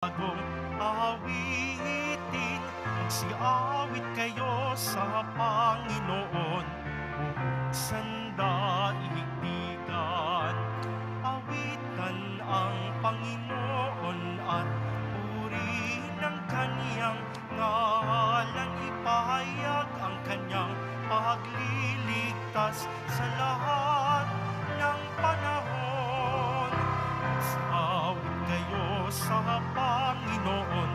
Bagong awitin, magsiawit kayo sa Panginoon, buong sandaigdigan. Awitan ang Panginoon at purihin ang Kaniyang ngalan, ipahayag ang Kaniyang pagliligtas sa lahat ng panahon. Magsiawit kayo sa Panginoon,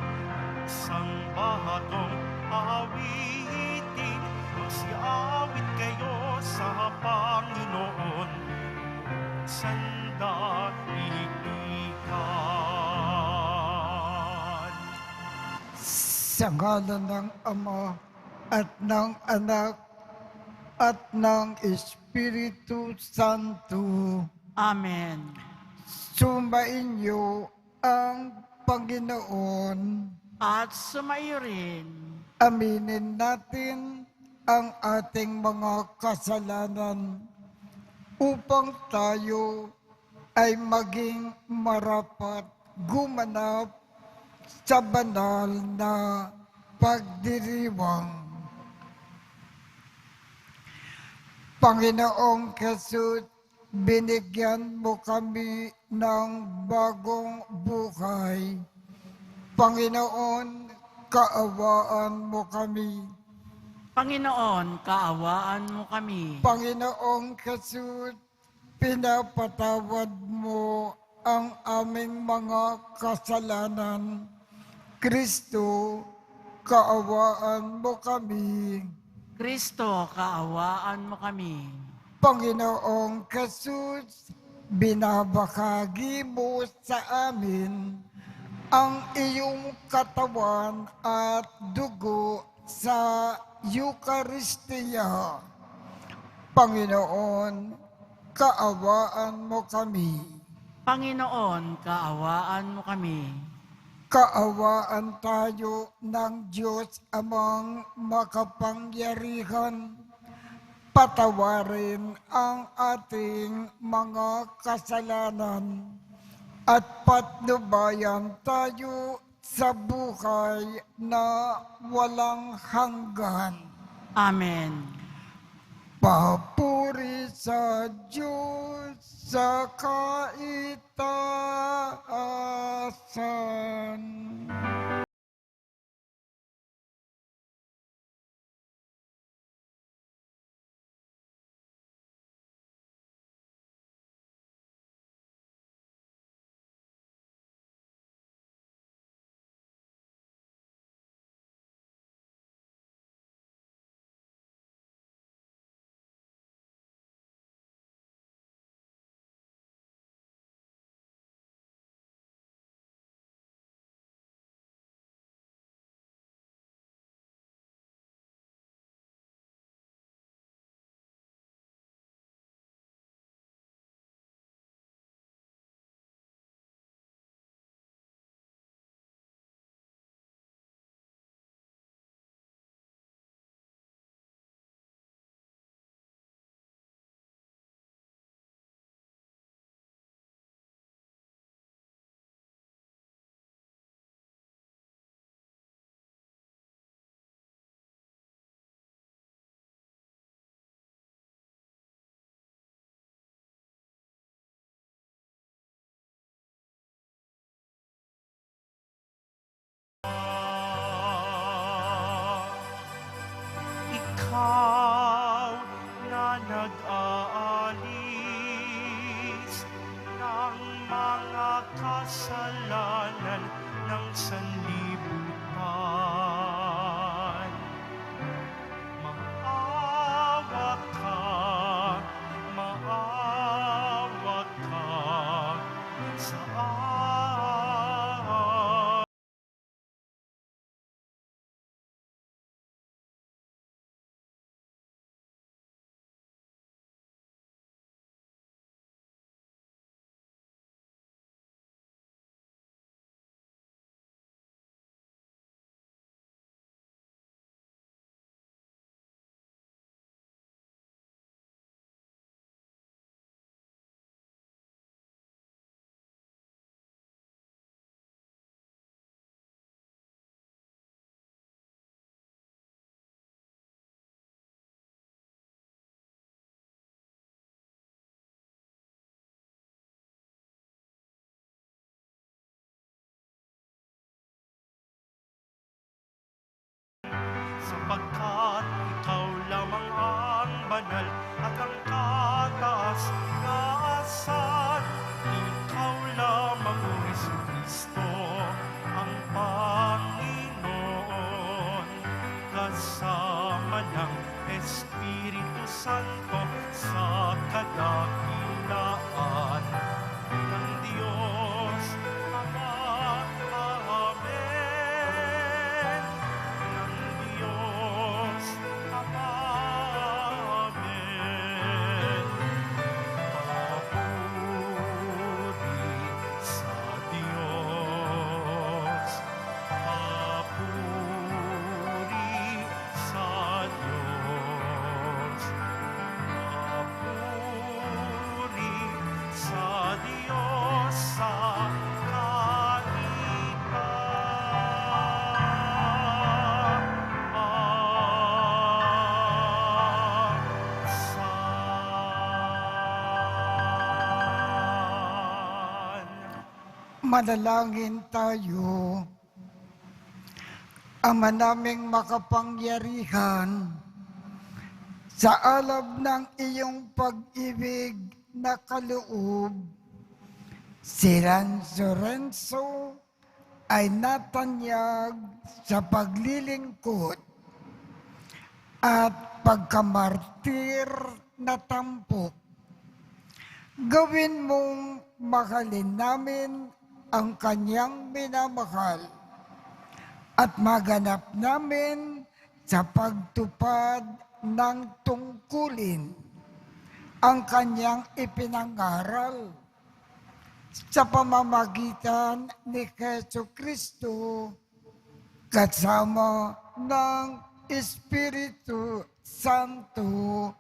isang bagong awitin. Magsiawit kayo sa Panginoon, sandaigdigan. Sa ngalan ng Ama at ng Anak at ng Espiritu Santo. Amen. Sumainyo ang Panginoon. At sumayo rin. Aminin natin ang ating mga kasalanan upang tayo ay maging marapat gumanap sa banal na pagdiriwang. Panginoong Hesus, binigyan mo kami ng bagong buhay. Panginoon, kaawaan mo kami. Panginoon, kaawaan mo kami. Panginoong Hesus, pinapatawad mo ang aming mga kasalanan. Kristo, kaawaan mo kami. Kristo, kaawaan mo kami. Panginoong Hesus, binabahagi mo sa amin ang iyong katawan at dugo sa Eucharistia. Panginoon, kaawaan mo kami. Panginoon, kaawaan mo kami. Kaawaan tayo ng Diyos Amang makapangyarihan. Patawarin ang ating mga kasalanan at patnubayan tayo sa buhay na walang hanggan. Amen. Papuri sa Diyos sa kaitaasan. Ikaw na nag-aalis ng mga kasalanan ng sanlibutan. Maawa ka, maawa ka sa banal at ang kataas-taasan. Ikaw lamang, O Jesucristo, ang Panginoon, kasama ng Espiritu Santo sa kadakilaan ng Diyos Ama. Amen. Ng Diyos Ama. Amen. Papuri sa Diyos. Papuri sa Diyos. Papuri sa Diyos sa kaitaasan. Manalangin tayo. Ama naming makapangyarihan, sa alab ng iyong pag-ibig na kaloob, si Lorenzo ay natanyag sa paglilingkod at pagkamartir na tampok. Gawin mong mahalin namin ang kanyang minamahal at maganap namin sa pagtupad ng tungkulin ang kanyang ipinangaral sa pamamagitan ni Jesucristo kasama ng Espiritu Santo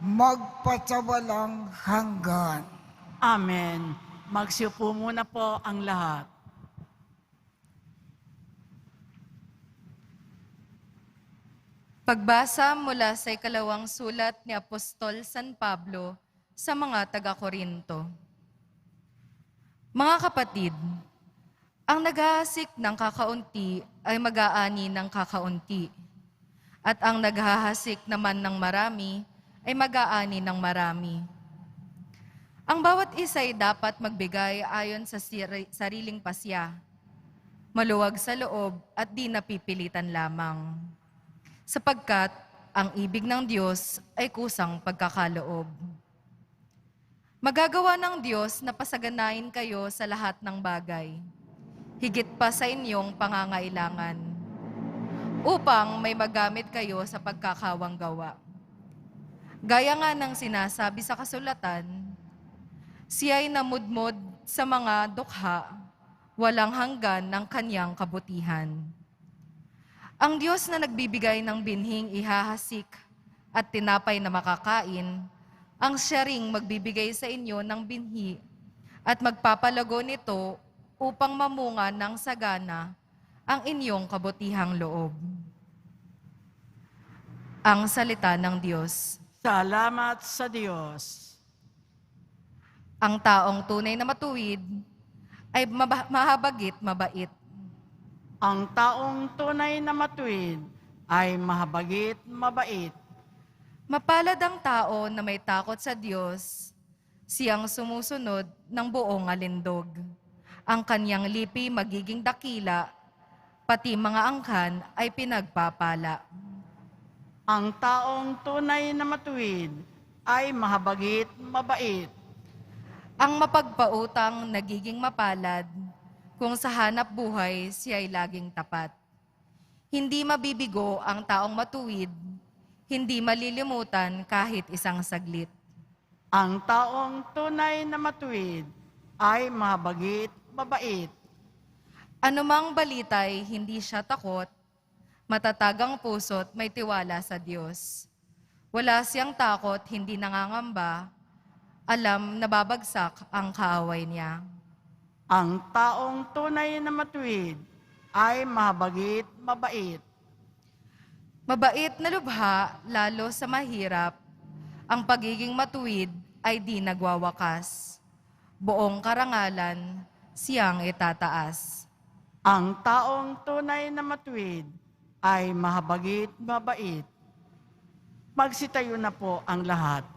magpasawalang hanggan. Amen. Magsiupo muna po ang lahat. Pagbasa mula sa ikalawang sulat ni Apostol San Pablo sa mga taga-Korinto. Mga kapatid, ang naghahasik ng kakaunti ay mag-aani ng kakaunti, at ang naghahasik naman ng marami ay mag-aani ng marami. Ang bawat isa ay dapat magbigay ayon sa sariling pasya, maluwag sa loob at di napipilitan lamang. Sapagkat ang ibig ng Diyos ay kusang pagkakaloob. Magagawa ng Diyos na pasaganain kayo sa lahat ng bagay, higit pa sa inyong pangangailangan, upang may magamit kayo sa pagkakawang gawa. Gaya nga ng sinasabi sa kasulatan, siya'y namudmod sa mga dukha, walang hanggan ng kanyang kabutihan. Ang Diyos na nagbibigay ng binhing ihahasik at tinapay na makakain, ang siya ring magbibigay sa inyo ng binhi at magpapalago nito upang mamunga ng sagana ang inyong kabutihang loob. Ang salita ng Diyos. Salamat sa Diyos. Ang taong tunay na matuwid ay mahabagit mabait. Ang taong tunay na matuwid ay mahabagit mabait. Mapalad ang tao na may takot sa Diyos, siyang sumusunod ng buong alindog. Ang kanyang lipi magiging dakila, pati mga angkan ay pinagpapala. Ang taong tunay na matuwid ay mahabagit mabait. Ang mapagpautang nagiging mapalad, kung sa hanap buhay siya ay laging tapat. Hindi mabibigo ang taong matuwid, hindi malilimutan kahit isang saglit. Ang taong tunay na matuwid ay mahabagit mabait. Anumang balitay hindi siya takot, matatagang puso't may tiwala sa Diyos. Wala siyang takot, hindi nangangamba, alam na babagsak ang kaaway niya. Ang taong tunay na matuwid ay mahabagit mabait. Mabait na lubha, lalo sa mahirap, ang pagiging matuwid ay di nagwawakas. Buong karangalan, siyang itataas. Ang taong tunay na matuwid ay mahabagit mabait. Magsitayo na po ang lahat.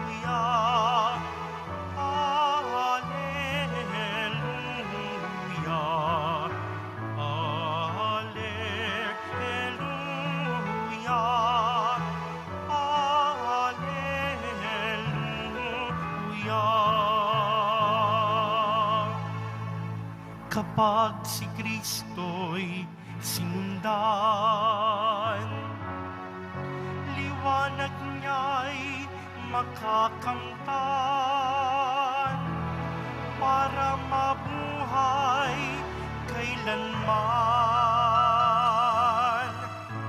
Alleluia, alleluia, alleluia, alleluia. Kapag si Kristo'y sinundan, liwanag niya'y makakamtan para mabuhay kailanman.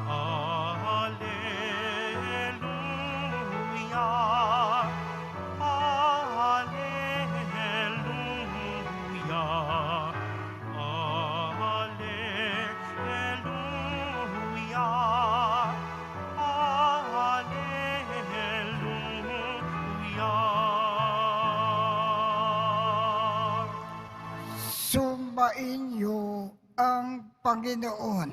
Alleluia, alleluia, alleluia, alleluia. Sumainyo ang Panginoon.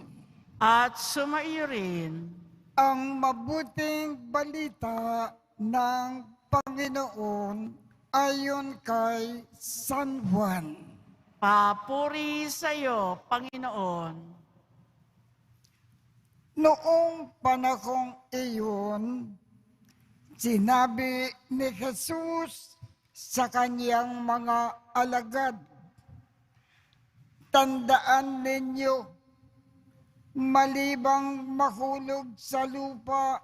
At sumaiyo rin Ang mabuting balita ng Panginoon ayon kay San Juan. papuri sa iyo, Panginoon. Noong panahong iyon, sinabi ni Jesus sa kanyang mga alagad, "Tandaan ninyo, malibang mahulog sa lupa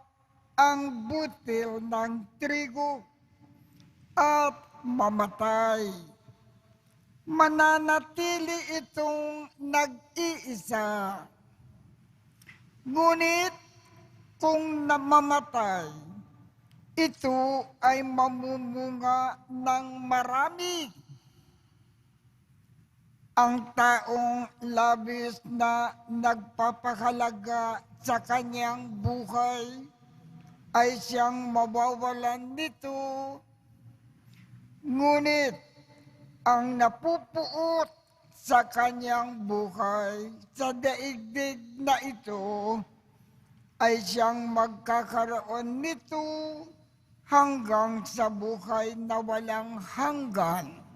ang butil ng trigo at mamatay, mananatili itong nag-iisa. Ngunit kung namamatay, ito ay mamumunga ng marami. Ang taong labis na nagpapahalaga sa kanyang buhay ay siyang mawawalan nito. Ngunit ang napupuot sa kanyang buhay sa daigdig na ito ay siyang magkakaroon nito hanggang sa buhay na walang hanggan.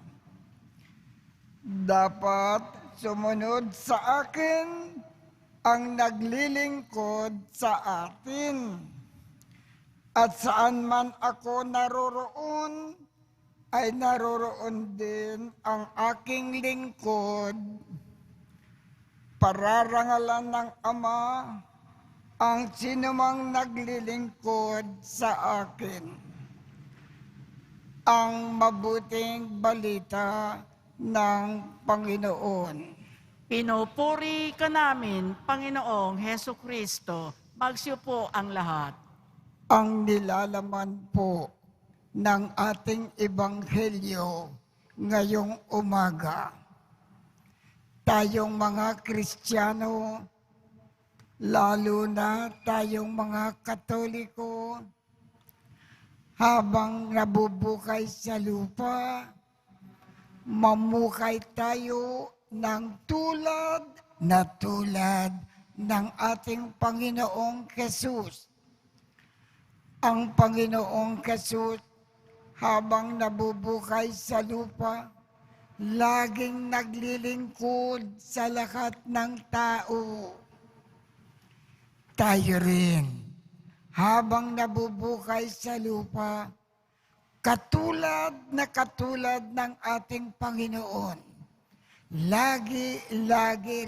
Dapat sumunod sa akin ang naglilingkod sa atin. At saan man ako naroroon, ay naroroon din ang aking lingkod. Pararangalan ng Ama ang sinumang naglilingkod sa akin. Ang mabuting balita ng Panginoon. Pinupuri ka namin, Panginoong Heso Kristo. Magsiyo po ang lahat. Ang nilalaman po ng ating ebanghelyo ngayong umaga. Tayong mga Kristiyano, lalo na tayong mga Katoliko, habang nabubukay sa lupa, mamukay tayo ng tulad ng ating Panginoong Jesus. Ang Panginoong Jesus, habang nabubukay sa lupa, laging naglilingkod sa lahat ng tao. Tayo rin, habang nabubukay sa lupa, katulad ng ating Panginoon, lagi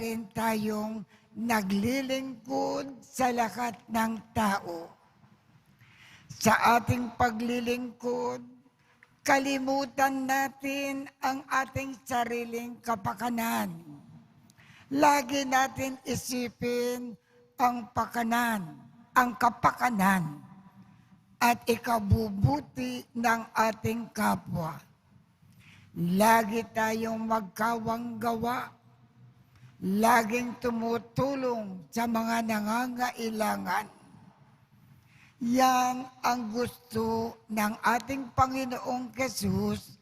rin tayong naglilingkod sa lahat ng tao. Sa ating paglilingkod, kalimutan natin ang ating sariling kapakanan. Lagi natin isipin ang kapakanan at ikabubuti ng ating kapwa. Lagi tayong magkawang gawa, laging tumutulong sa mga nangangailangan. Yan ang gusto ng ating Panginoong Jesus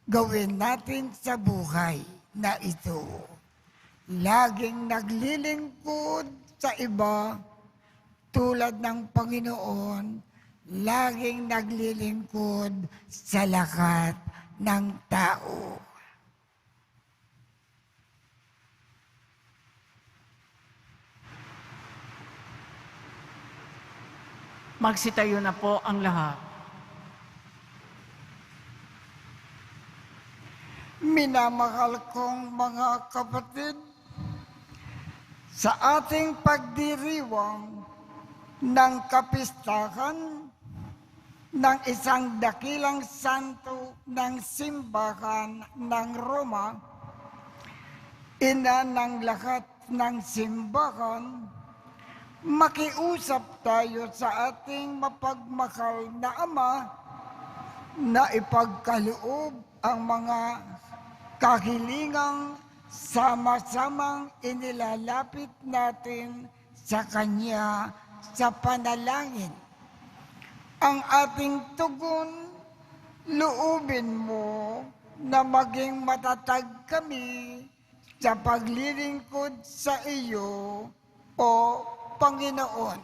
gawin natin sa buhay na ito. Laging naglilingkod sa iba tulad ng Panginoon, laging naglilingkod sa lahat ng tao. Magsitayo na po ang lahat. Minamahal kong mga kapatid, sa ating pagdiriwang ng kapistahan ng isang dakilang santo ng simbahan ng Roma, ina ng lahat ng simbahan, makiusap tayo sa ating mapagmahal na Ama na ipagkaloob ang mga kahilingang sama-samang inilalapit natin sa Kanya sa panalangin. Ang ating tugon, loobin mo na maging matatag kami sa paglilingkod sa iyo, o Panginoon.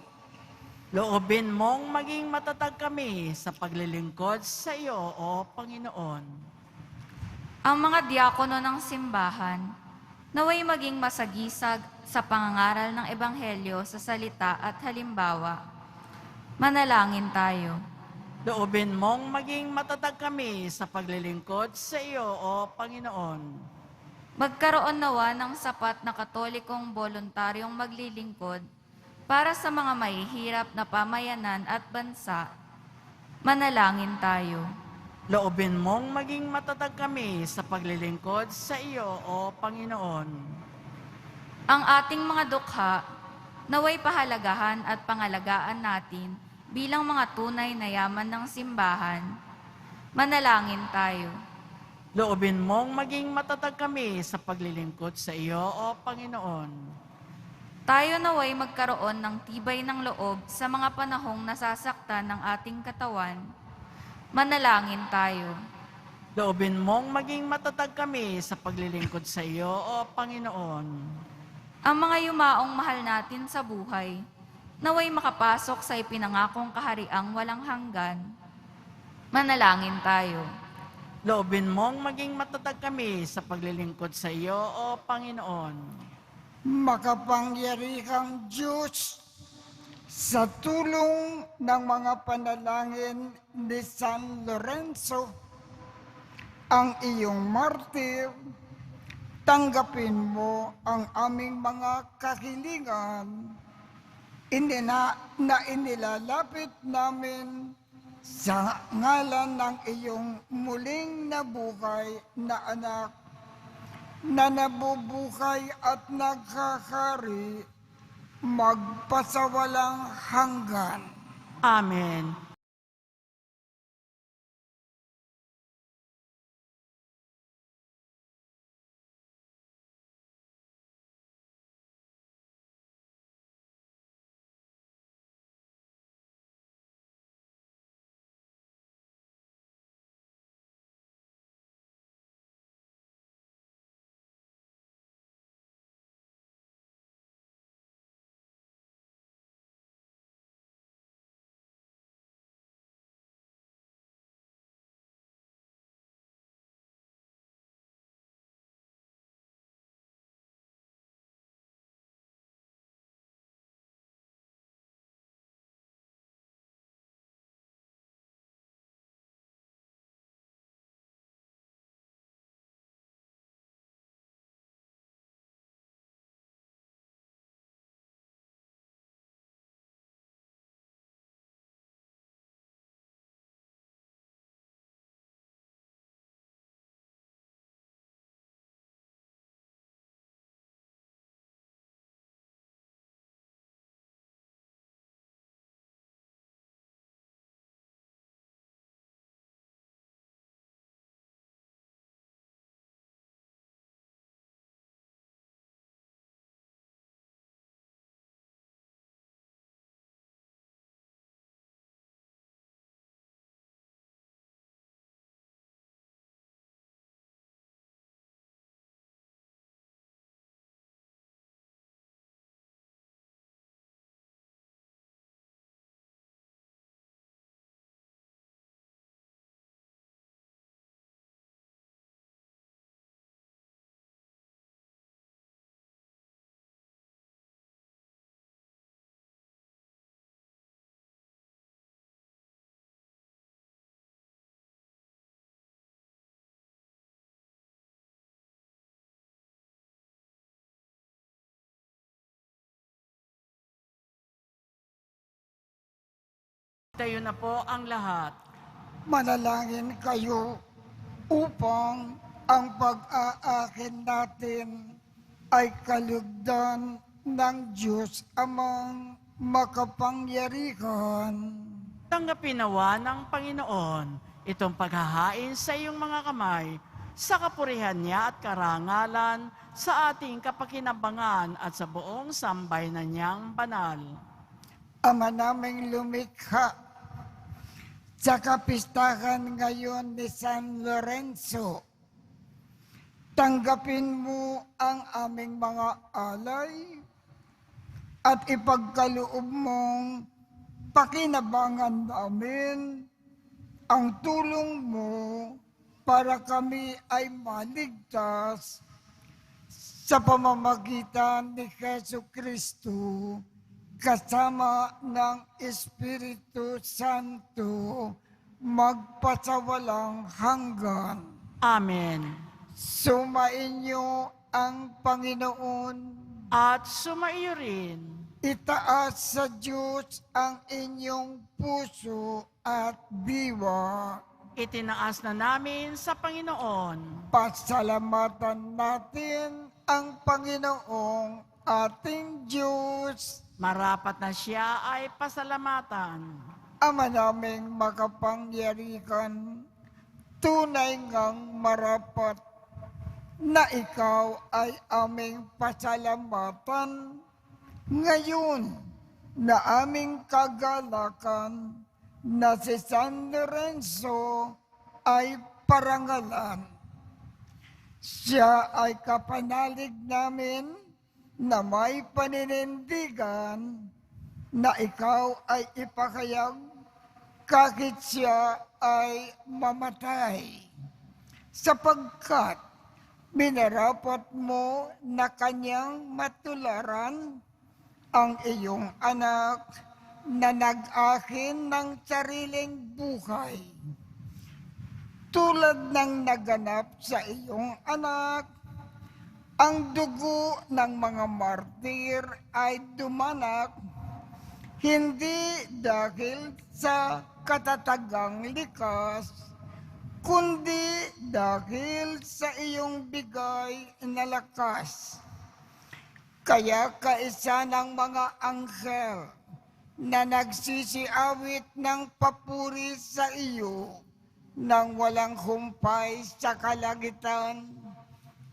Loobin mong maging matatag kami sa paglilingkod sa iyo, O Panginoon. Ang mga diakono ng simbahan, naway maging masagisag sa pangangaral ng Ebanghelyo sa salita at halimbawa. Manalangin tayo. Loobin mong maging matatag kami sa paglilingkod sa iyo, O Panginoon. Magkaroon nawa ng sapat na katolikong voluntaryong maglilingkod para sa mga mahihirap na pamayanan at bansa. Manalangin tayo. Loobin mong maging matatag kami sa paglilingkod sa iyo, O Panginoon. Ang ating mga dukha, naway pahalagahan at pangalagaan natin bilang mga tunay na yaman ng simbahan. Manalangin tayo. Loobin mong maging matatag kami sa paglilingkod sa iyo, O Panginoon. Tayo naway magkaroon ng tibay ng loob sa mga panahong nasasaktan ng ating katawan. Manalangin tayo. Loobin mong maging matatag kami sa paglilingkod sa iyo, O Panginoon. Ang mga yumaong mahal natin sa buhay, naway makapasok sa ipinangakong kahariang walang hanggan. Manalangin tayo. Loobin mong maging matatag kami sa paglilingkod sa iyo, O Panginoon. Makapangyarihang Diyos, sa tulong ng mga panalangin ni San Lorenzo, ang iyong martir, tanggapin mo ang aming mga kahilingan na inilalapit namin sa ngalan ng iyong muling nabuhay na anak, na nabubuhay at nagkakari magpasawalang hanggan. Amen. Tayo na po ang lahat. Manalangin kayo upang ang pag-aakin natin ay kalugdan ng Diyos amang makapangyarihan. Tanggapin nawa ng Panginoon itong paghahain sa iyong mga kamay sa kapurihan niya at karangalan sa ating kapakinabangan at sa buong sambayanan niyang banal. Ama naming lumikha, sa kapistahan ngayon ni San Lorenzo, tanggapin mo ang aming mga alay at ipagkaloob mong pakinabangan namin ang tulong mo para kami ay maligtas sa pamamagitan ni Jesu Kristo kasama ng Espiritu Santo magpasawalang hanggan. Amen. Sumainyo ang Panginoon. At sumaiyo rin. Itaas sa Diyos ang inyong puso at diwa. Itinaas na namin sa Panginoon. Pasalamatan natin ang Panginoong ating Diyos. Marapat na siya ay pasalamatan. Ama naming makapangyarihan, tunay ngang marapat na ikaw ay aming pasalamatan ngayon na aming kagalakan na si San Lorenzo ay parangalan. Siya ay kapanalig namin na may paninindigan na ikaw ay ipakayag kahit siya ay mamatay. Sapagkat minarapat mo na kanyang matularan ang iyong anak na nag-akin ng sariling buhay. Tulad ng naganap sa iyong anak, ang dugo ng mga martir ay dumanak hindi dahil sa katatagang likas, kundi dahil sa iyong bigay na lakas. Kaya kaisa ng mga anghel na nagsisiawit ng papuri sa iyo nang walang humpay sa kalangitan,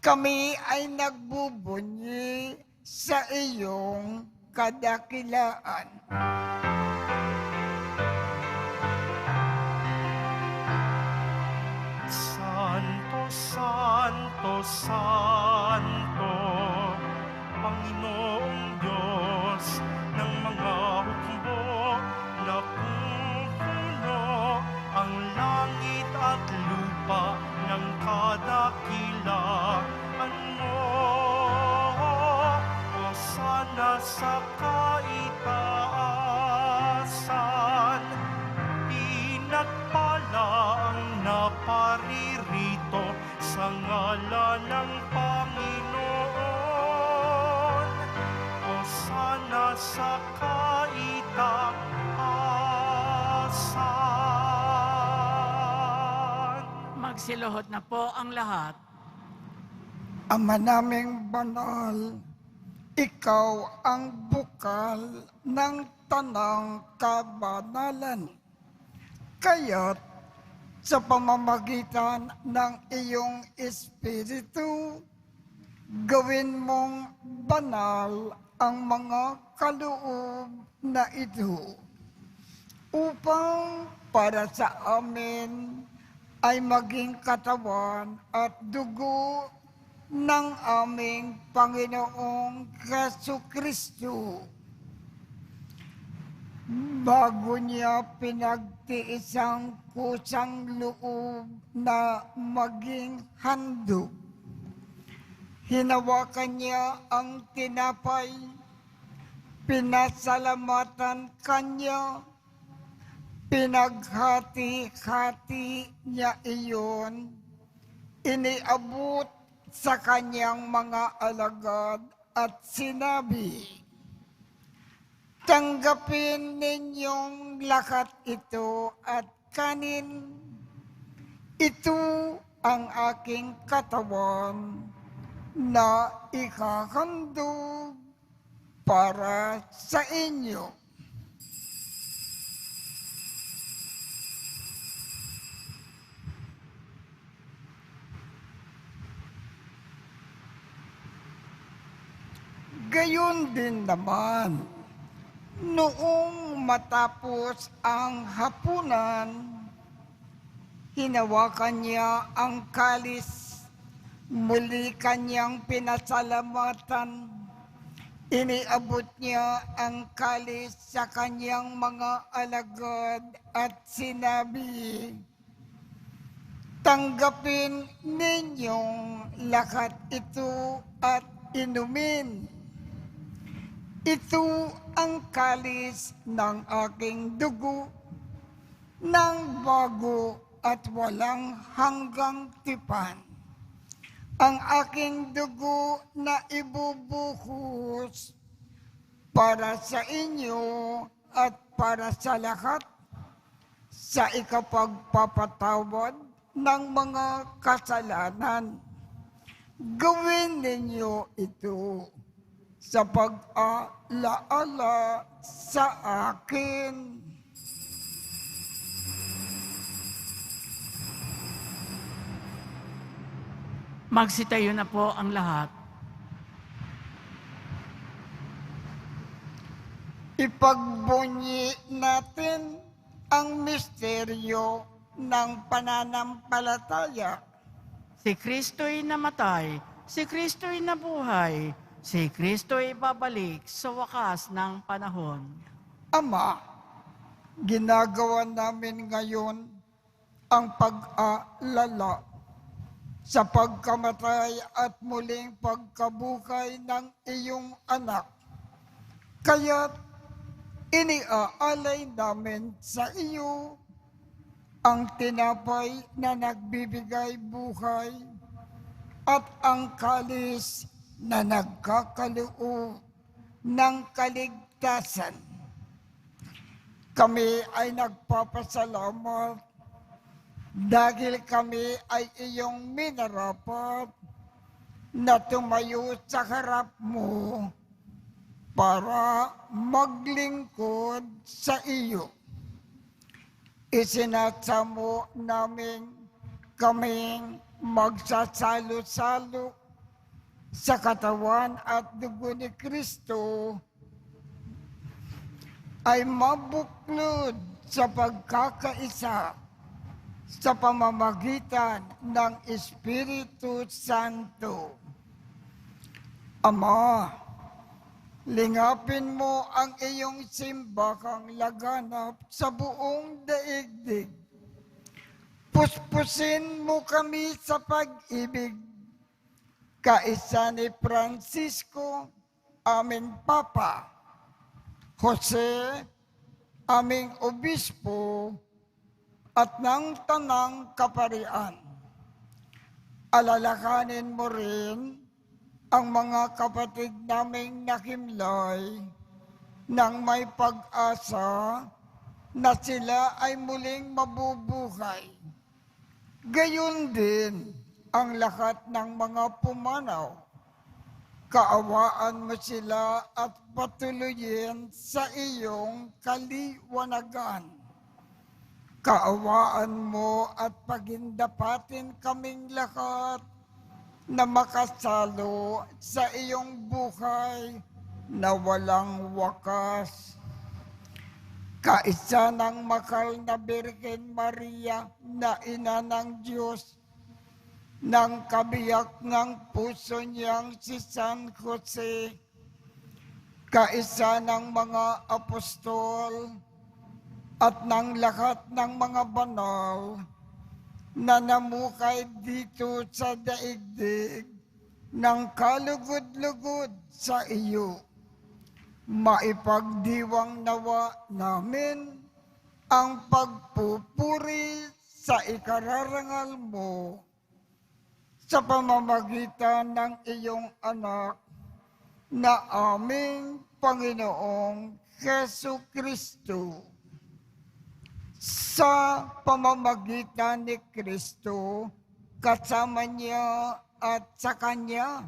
kami ay nagbubunyi sa iyong kadakilaan. Santo, Santo, Santo, Panginoong Diyos ng mga hukbo, napupuno ang langit at lupa ng kadakilaan mo. O sana sa kaitaasan, pinagpala ang naparirito sa ngalan ng Panginoon. O sana sa kaitaasan. Magsiluhod na po ang lahat. Ama naming banal, ikaw ang bukal ng tanang kabanalan. Kaya't sa pamamagitan ng iyong Espiritu, gawin mong banal ang mga kaloob na ito upang para sa amin ay maging katawan at dugo ng aming Panginoong Jesucristo. Bago niya pinagtiis ang kusang loob na maging handog, hinawakan niya ang tinapay, pinasalamatan kanya, pinaghati-hati niya iyon, iniabot sa kanyang mga alagad at sinabi, Tanggapin ninyong lahat ito at kanin. Ito ang aking katawan na ikahandog para sa inyo. Gayon din naman, noong matapos ang hapunan, hinawakan niya ang kalis, muli kanyang pinasalamatan. Iniabot niya ang kalis sa kanyang mga alagad at sinabi, "Tanggapin ninyong lahat ito at inumin. Ito ang kalis ng aking dugo, ng bago at walang hanggang tipan. Ang aking dugo na ibubuhos para sa inyo at para sa lahat sa ikapagpapatawad ng mga kasalanan. Gawin ninyo ito sa pag-alaala sa akin." Magsitayo na po ang lahat. Ipagbunyi natin ang misteryo ng pananampalataya. Si Kristo'y namatay, si Kristo'y nabuhay, si Kristo'y babalik sa wakas ng panahon. Ama, ginagawa namin ngayon ang pag-aalala sa pagkamatay at muling pagkabuhay ng iyong anak. Kaya't iniaalay namin sa iyo ang tinapay na nagbibigay buhay at ang kalis na nagkakaloob ng kaligtasan. Kami ay nagpapasalamat dahil kami ay iyong minarapat na tumayo sa harap mo para maglingkod sa iyo. Isinasamo namin kaming magsasalo-salo sa katawan at dugo ni Kristo ay mabuklod sa pagkakaisa sa pamamagitan ng Espiritu Santo. Ama, lingapin mo ang iyong simbahang laganap sa buong daigdig. Puspusin mo kami sa pag-ibig, kaisa ni Francisco, aming Papa, Jose, aming Obispo, at ng Tanang Kaparian. Alalahanin mo rin ang mga kapatid naming nakimlay nang may pag-asa na sila ay muling mabubuhay. Gayon din ang lahat ng mga pumanaw. Kaawaan mo sila at patuloyin sa iyong kaliwanagan. Kaawaan mo at pagindapatin kaming lahat na makasalo sa iyong buhay na walang wakas. Kaisa ng makal na Birhen Maria na ina ng Diyos, ng kabiyak ng puso niyang si San Jose, kaisa ng mga apostol, at ng lahat ng mga banal na namukay dito sa daigdig ng kalugod-lugod sa iyo. Maipagdiwang nawa namin ang pagpupuri sa ikararangal mo sa pamamagitan ng iyong anak na aming Panginoong Hesu Kristo. Sa pamamagitan ni Kristo, kasama niya at sa Kanya,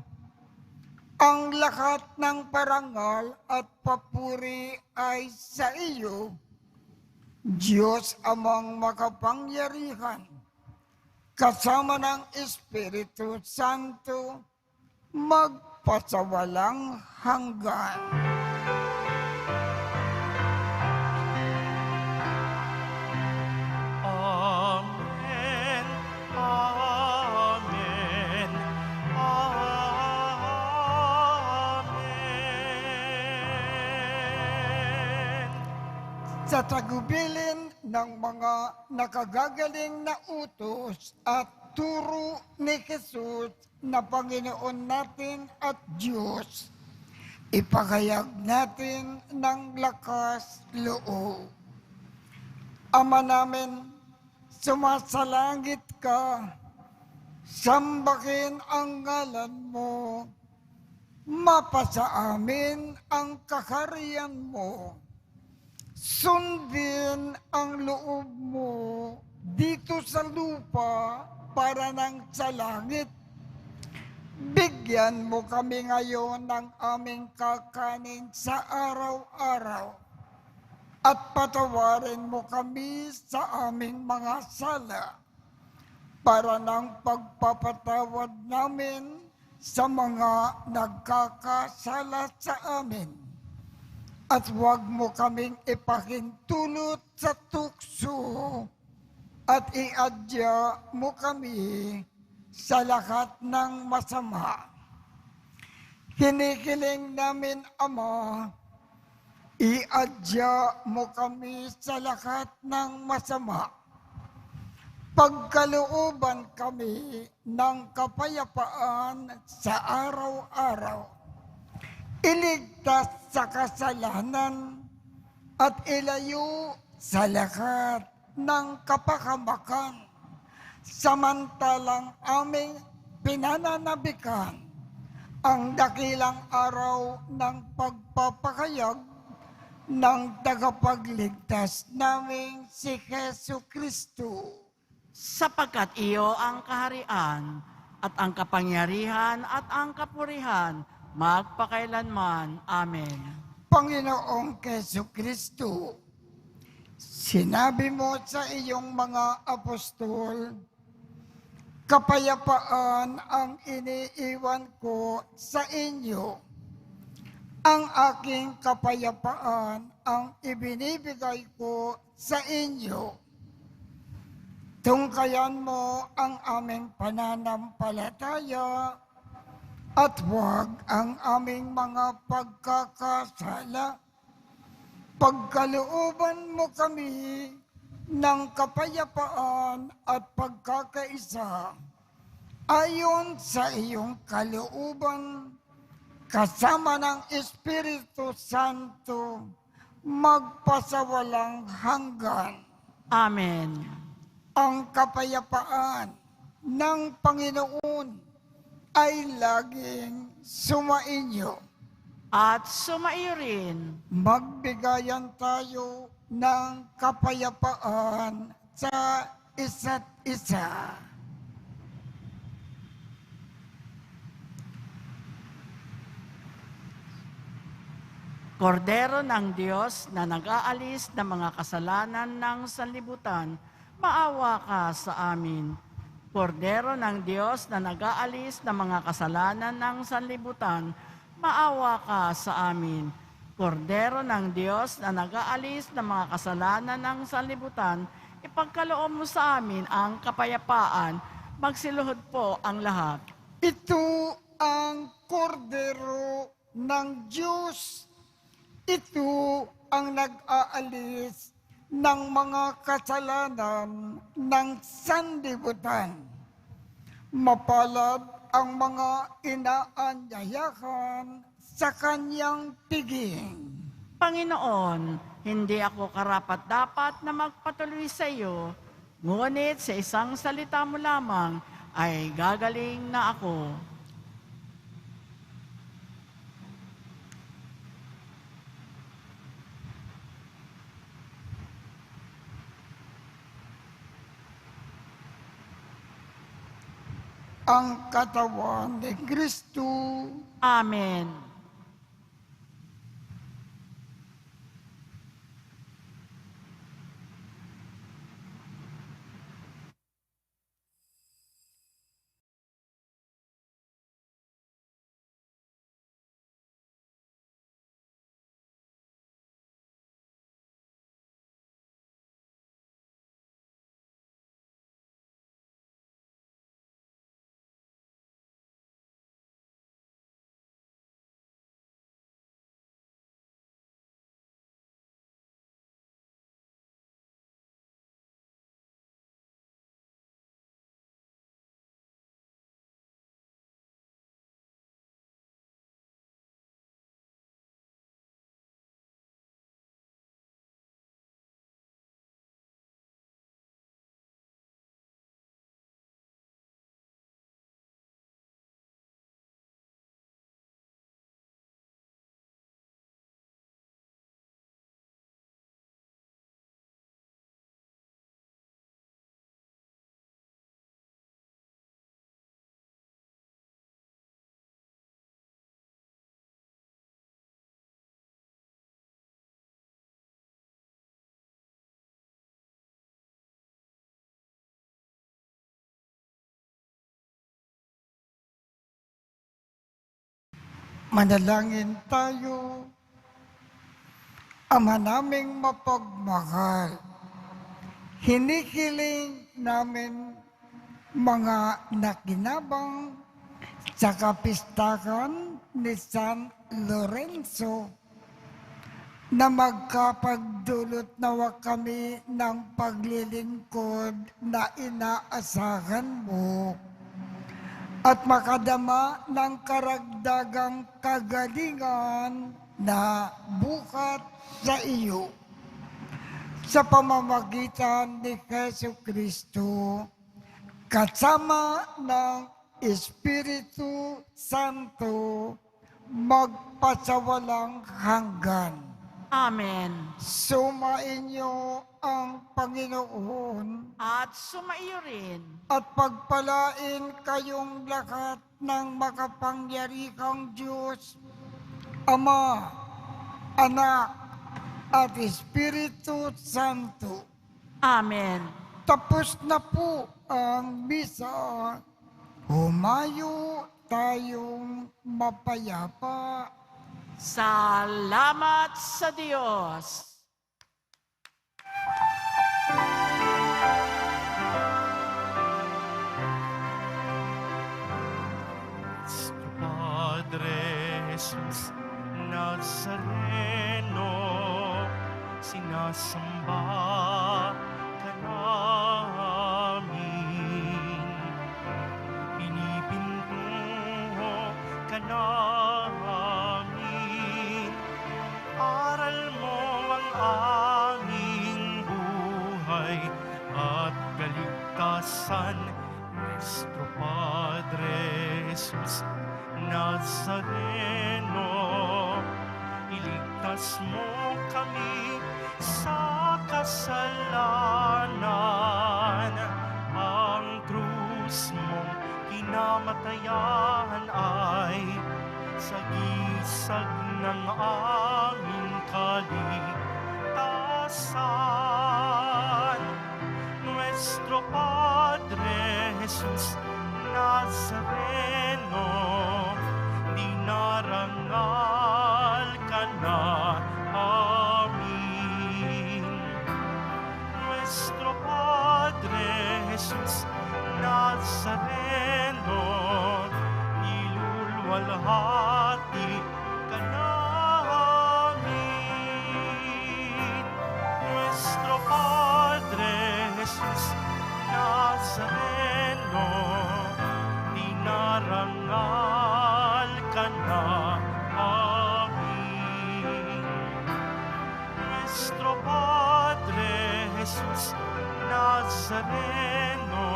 ang lahat ng parangal at papuri ay sa iyo, Diyos Amang makapangyarihan, kasama ng Espiritu Santo, magpasawalang hanggan. Amen. Amen. Amen. Sa tagubilin ng mga nakagagaling na utos at turo ni Jesus na Panginoon natin at Diyos, ipagayag natin ng lakas loob. Ama namin, sumasalangit ka, sambahin ang ngalan mo, mapasa amin ang kaharian mo, sundin ang loob mo dito sa lupa para nang sa langit. Bigyan mo kami ngayon ng aming kakanin sa araw-araw at patawarin mo kami sa aming mga sala para ng pagpapatawad namin sa mga nagkakasala sa amin. At huwag mo kaming ipahintulot sa tukso at iadya mo kami sa lahat ng masama. Hinihiling namin, Ama, iadya mo kami sa lahat ng masama. Pagkalooban kami ng kapayapaan sa araw-araw. Iligtas sa kasalanan at ilayo sa lahat ng kapahamakan. Samantalang aming pinananabikan ang dakilang araw ng pagpapakayag ng tagapagligtas naming si Hesu Kristo. Sapagkat iyo ang kaharian at ang kapangyarihan at ang kapurihan magpakailanman. Amen. Panginoong Hesu Kristo, sinabi mo sa iyong mga apostol, kapayapaan ang iniiwan ko sa inyo. Ang aking kapayapaan ang ibinibigay ko sa inyo. Tungkayan mo ang aming pananampalataya at huwag ang aming mga pagkakasala. Pagkalooban mo kami ng kapayapaan at pagkakaisa ayon sa iyong kalooban, kasama ng Espiritu Santo, magpasawalang hanggan. Amen. Ang kapayapaan ng Panginoon ay laging sumainyo. At sumaiyo rin. Magbigayan tayo ng kapayapaan sa isa't isa. Kordero ng Diyos na nag-aalis ng mga kasalanan ng sanlibutan, maawa ka sa amin. Kordero ng Diyos na nag-aalis ng mga kasalanan ng sanlibutan, maawa ka sa amin. Kordero ng Diyos na nag-aalis ng mga kasalanan ng sanlibutan, ipagkaloob mo sa amin ang kapayapaan. Magsiluhod po ang lahat. Ito ang kordero ng Diyos. Ito ang nag-aalis ng mga kasalanan ng sanlibutan. Mapalad ang mga inaanyayahan sa kanyang piging. Panginoon, hindi ako karapat-dapat na magpatuloy sa iyo, ngunit sa isang salita mo lamang ay gagaling na ako. ang katawan ni Kristo. Amen. Manalangin tayo. Ama naming mapagmahal, hinihiling namin mga nakinabang sa kapistahan ni San Lorenzo na magkapagdulot nawa kami ng paglilingkod na inaasahan mo at makadama ng karagdagang kagalingan na bukat sa iyo. Sa pamamagitan ni Jesu Kristo, kasama ng Espiritu Santo, magpasawalang hanggan. Amen. Sumainyo ang Panginoon At sumaiyo rin. at pagpalain kayong lahat ng makapangyarihang Diyos, Ama, Anak, at Espiritu Santo. Amen. Tapos na po ang misa. Humayo tayong mapayapa. Salamat sa Diyos. Padre Jesus Nazareno, sinasamba ka namin. Pinipintuho ka namin. Aral mo ang aming buhay at kaligtasan. Nuestro Padre Jesus Nazareno, iligtas mo kami sa kasalanan. Ang krus mong kinamatayan ay sagisag ng aming kaligtasan. Nuestro Padre Jesus Nazareno, dinarangal ka na amin. Nuestro Padre Jesus Nazareno, nilulwalhati ka namin. Nuestro Padre Jesus Nazareno, dinarangal ka na amin. Nuestro Padre Jesus Nazareno,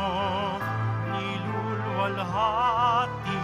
nilulwalhati